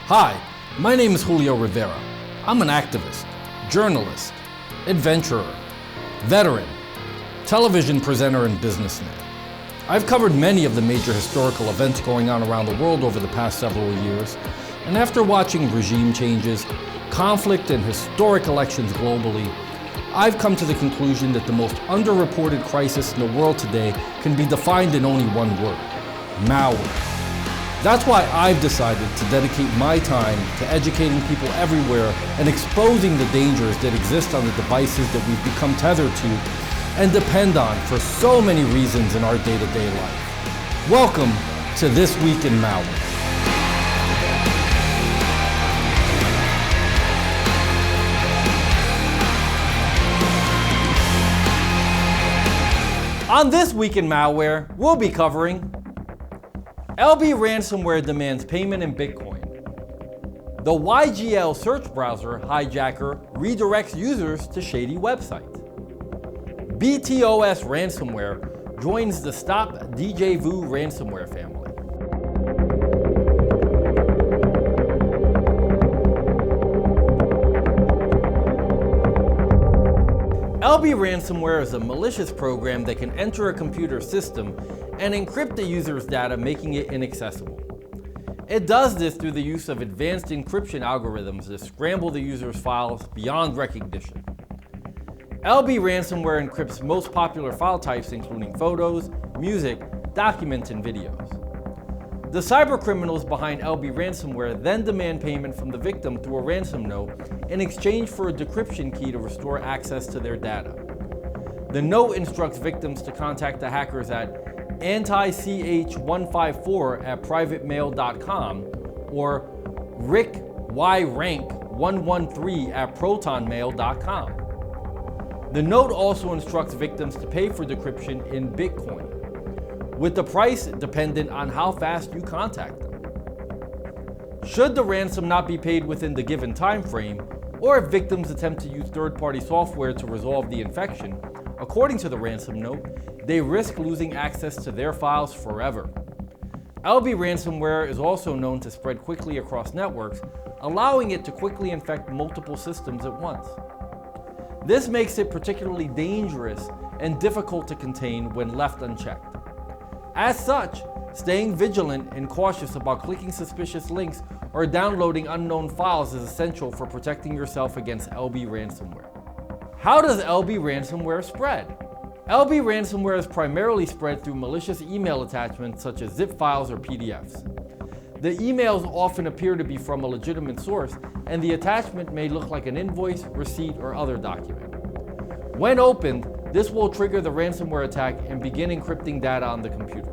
Hi, my name is Julio Rivera. I'm an activist, journalist, adventurer, veteran, television presenter, and businessman. I've covered many of the major historical events going on around the world over the past several years, and after watching regime changes, conflict, and historic elections globally, I've come to the conclusion that the most underreported crisis in the world today can be defined in only one word: malware. That's why I've decided to dedicate my time to educating people everywhere and exposing the dangers that exist on the devices that we've become tethered to and depend on for so many reasons in our day-to-day life. Welcome to This Week in Malware. On This Week in Malware, we'll be covering Elbie Ransomware demands payment in Bitcoin. The YGL search browser, Hijacker, redirects users to Shady website. BTOS Ransomware joins the Stop Djvu ransomware family. Elbie Ransomware is a malicious program that can enter a computer system and encrypt the user's data, making it inaccessible. It does this through the use of advanced encryption algorithms that scramble the user's files beyond recognition. Elbie Ransomware encrypts most popular file types, including photos, music, documents, and videos. The cybercriminals behind Elbie Ransomware then demand payment from the victim through a ransom note in exchange for a decryption key to restore access to their data. The note instructs victims to contact the hackers at anti-ch154@privatemail.com or rickYrank113@protonmail.com. The note also instructs victims to pay for decryption in Bitcoin, with the price dependent on how fast you contact them. Should the ransom not be paid within the given time frame, or if victims attempt to use third-party software to resolve the infection, according to the ransom note, they risk losing access to their files forever. Elbie Ransomware is also known to spread quickly across networks, allowing it to quickly infect multiple systems at once. This makes it particularly dangerous and difficult to contain when left unchecked. As such, staying vigilant and cautious about clicking suspicious links or downloading unknown files is essential for protecting yourself against Elbie Ransomware. How does Elbie Ransomware spread? Elbie Ransomware is primarily spread through malicious email attachments such as zip files or PDFs. The emails often appear to be from a legitimate source, and the attachment may look like an invoice, receipt, or other document. When opened, this will trigger the ransomware attack and begin encrypting data on the computer.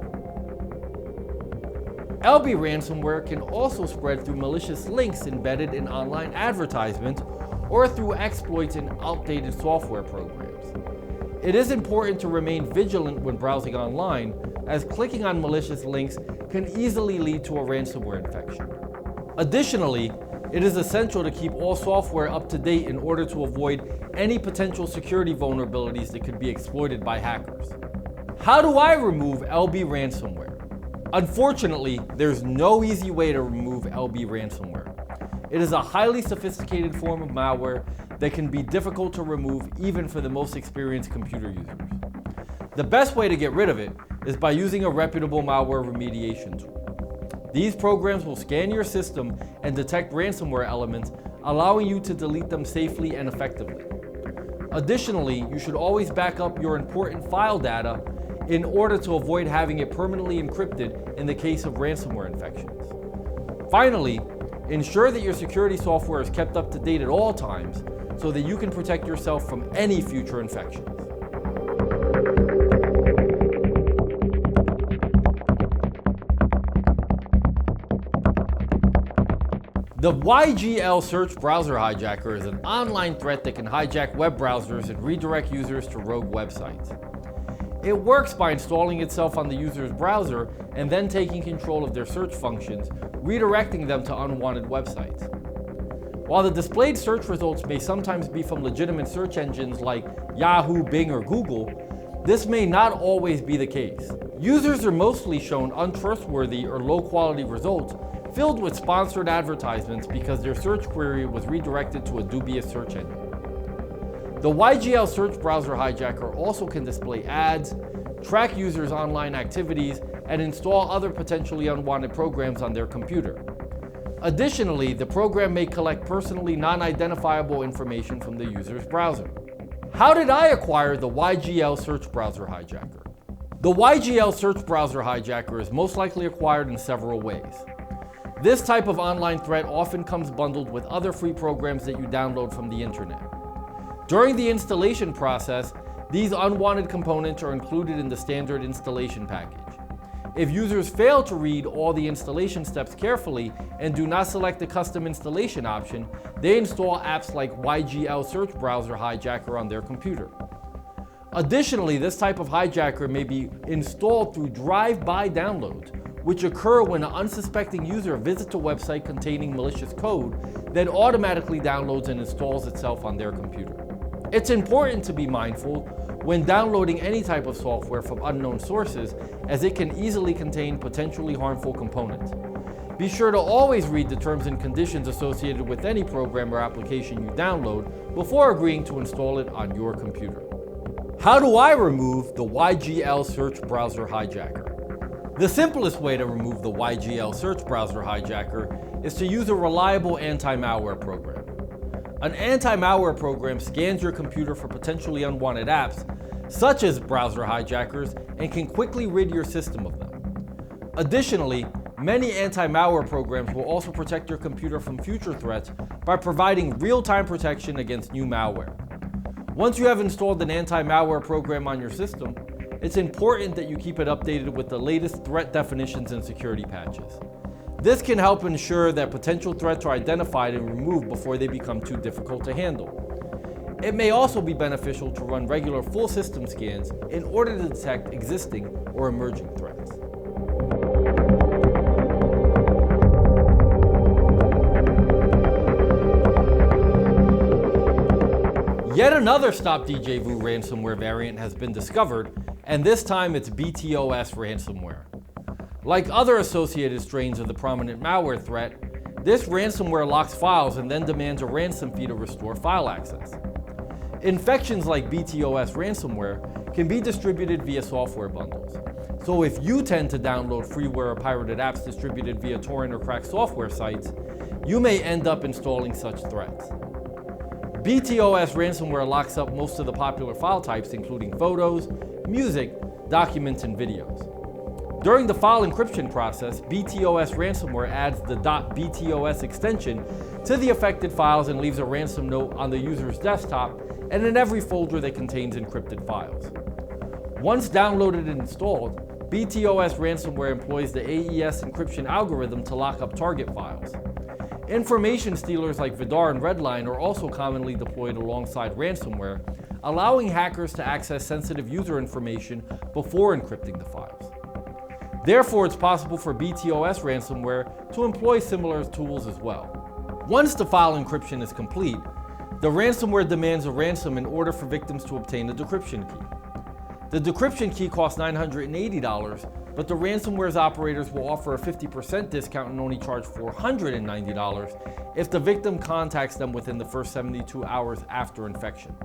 Elbie Ransomware can also spread through malicious links embedded in online advertisements or through exploits in outdated software programs. It is important to remain vigilant when browsing online, as clicking on malicious links can easily lead to a ransomware infection. Additionally, it is essential to keep all software up to date in order to avoid any potential security vulnerabilities that could be exploited by hackers. How do I remove Elbie Ransomware? Unfortunately, there's no easy way to remove Elbie Ransomware. It is a highly sophisticated form of malware that can be difficult to remove even for the most experienced computer users. The best way to get rid of it is by using a reputable malware remediation tool. These programs will scan your system and detect ransomware elements, allowing you to delete them safely and effectively. Additionally, you should always back up your important file data in order to avoid having it permanently encrypted in the case of ransomware infections. Finally, ensure that your security software is kept up to date at all times so that you can protect yourself from any future infections. The YGL search browser hijacker is an online threat that can hijack web browsers and redirect users to rogue websites. It works by installing itself on the user's browser and then taking control of their search functions, redirecting them to unwanted websites. While the displayed search results may sometimes be from legitimate search engines like Yahoo, Bing, or Google, this may not always be the case. Users are mostly shown untrustworthy or low-quality results filled with sponsored advertisements because their search query was redirected to a dubious search engine. The YGL search browser hijacker also can display ads, track users' online activities, and install other potentially unwanted programs on their computer. Additionally, the program may collect personally non-identifiable information from the user's browser. How did I acquire the YGL search browser hijacker? The YGL search browser hijacker is most likely acquired in several ways. This type of online threat often comes bundled with other free programs that you download from the internet. During the installation process, these unwanted components are included in the standard installation package. If users fail to read all the installation steps carefully and do not select the custom installation option, they install apps like YGL search browser hijacker on their computer. Additionally, this type of hijacker may be installed through drive-by downloads, which occur when an unsuspecting user visits a website containing malicious code, then automatically downloads and installs itself on their computer. It's important to be mindful when downloading any type of software from unknown sources, as it can easily contain potentially harmful components. Be sure to always read the terms and conditions associated with any program or application you download before agreeing to install it on your computer. How do I remove the YGL search browser hijacker? The simplest way to remove the YGL search browser hijacker is to use a reliable anti-malware program. An anti-malware program scans your computer for potentially unwanted apps, such as browser hijackers, and can quickly rid your system of them. Additionally, many anti-malware programs will also protect your computer from future threats by providing real-time protection against new malware. Once you have installed an anti-malware program on your system, it's important that you keep it updated with the latest threat definitions and security patches. This can help ensure that potential threats are identified and removed before they become too difficult to handle. It may also be beneficial to run regular full system scans in order to detect existing or emerging threats. Yet another Stop Djvu ransomware variant has been discovered, and this time it's BTOS Ransomware. Like other associated strains of the prominent malware threat, this ransomware locks files and then demands a ransom fee to restore file access. Infections like BTOS ransomware can be distributed via software bundles. So if you tend to download freeware or pirated apps distributed via torrent or cracked software sites, you may end up installing such threats. BTOS ransomware locks up most of the popular file types, including photos, music, documents, and videos. During the file encryption process, BTOS ransomware adds the .btos extension to the affected files and leaves a ransom note on the user's desktop and in every folder that contains encrypted files. Once downloaded and installed, BTOS ransomware employs the AES encryption algorithm to lock up target files. Information stealers like Vidar and Redline are also commonly deployed alongside ransomware, allowing hackers to access sensitive user information before encrypting the files. Therefore, it's possible for BTOS ransomware to employ similar tools as well. Once the file encryption is complete, the ransomware demands a ransom in order for victims to obtain a decryption key. The decryption key costs $980, but the ransomware's operators will offer a 50% discount and only charge $490 if the victim contacts them within the first 72 hours after infection.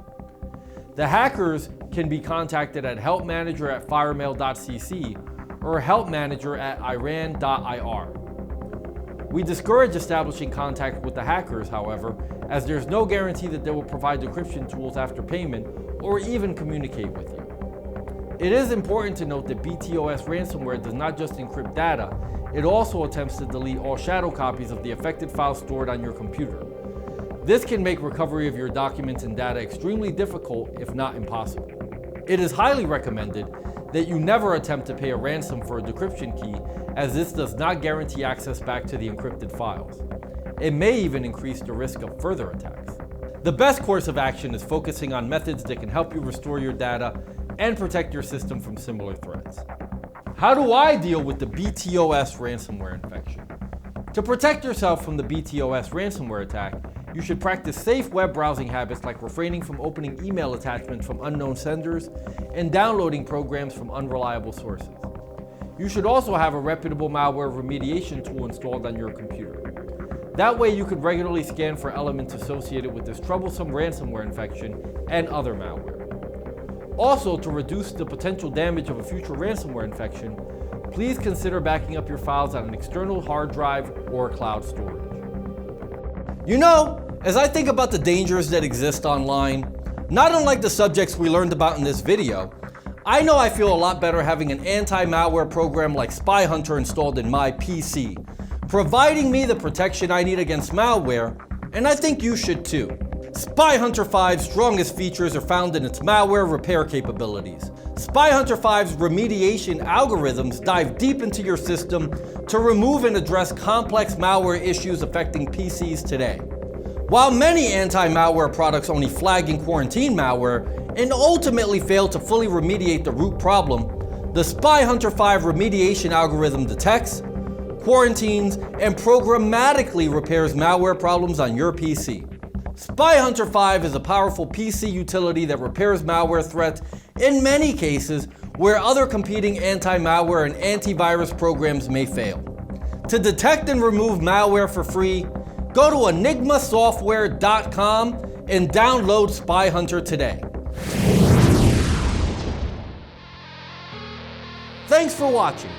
The hackers can be contacted at helpmanager@firemail.cc or helpmanager@iran.ir. We discourage establishing contact with the hackers, however, as there's no guarantee that they will provide decryption tools after payment or even communicate with you. It is important to note that BTOS ransomware does not just encrypt data, it also attempts to delete all shadow copies of the affected files stored on your computer. This can make recovery of your documents and data extremely difficult, if not impossible. It is highly recommended that you never attempt to pay a ransom for a decryption key, as this does not guarantee access back to the encrypted files. It may even increase the risk of further attacks. The best course of action is focusing on methods that can help you restore your data and protect your system from similar threats. How do I deal with the BTOS ransomware infection? To protect yourself from the BTOS ransomware attack, you should practice safe web browsing habits like refraining from opening email attachments from unknown senders and downloading programs from unreliable sources. You should also have a reputable malware remediation tool installed on your computer. That way you could regularly scan for elements associated with this troublesome ransomware infection and other malware. Also, to reduce the potential damage of a future ransomware infection, please consider backing up your files on an external hard drive or cloud storage. You know, as I think about the dangers that exist online, not unlike the subjects we learned about in this video, I know I feel a lot better having an anti-malware program like Spy Hunter installed in my PC, providing me the protection I need against malware, and I think you should too. Spy Hunter 5's strongest features are found in its malware repair capabilities. Spy Hunter 5's remediation algorithms dive deep into your system to remove and address complex malware issues affecting PCs today. While many anti-malware products only flag and quarantine malware and ultimately fail to fully remediate the root problem, the Spy Hunter 5 remediation algorithm detects, quarantines, and programmatically repairs malware problems on your PC. Spy Hunter 5 is a powerful PC utility that repairs malware threats in many cases where other competing anti-malware and antivirus programs may fail. To detect and remove malware for free, go to enigmasoftware.com and download Spy Hunter today. Thanks for watching.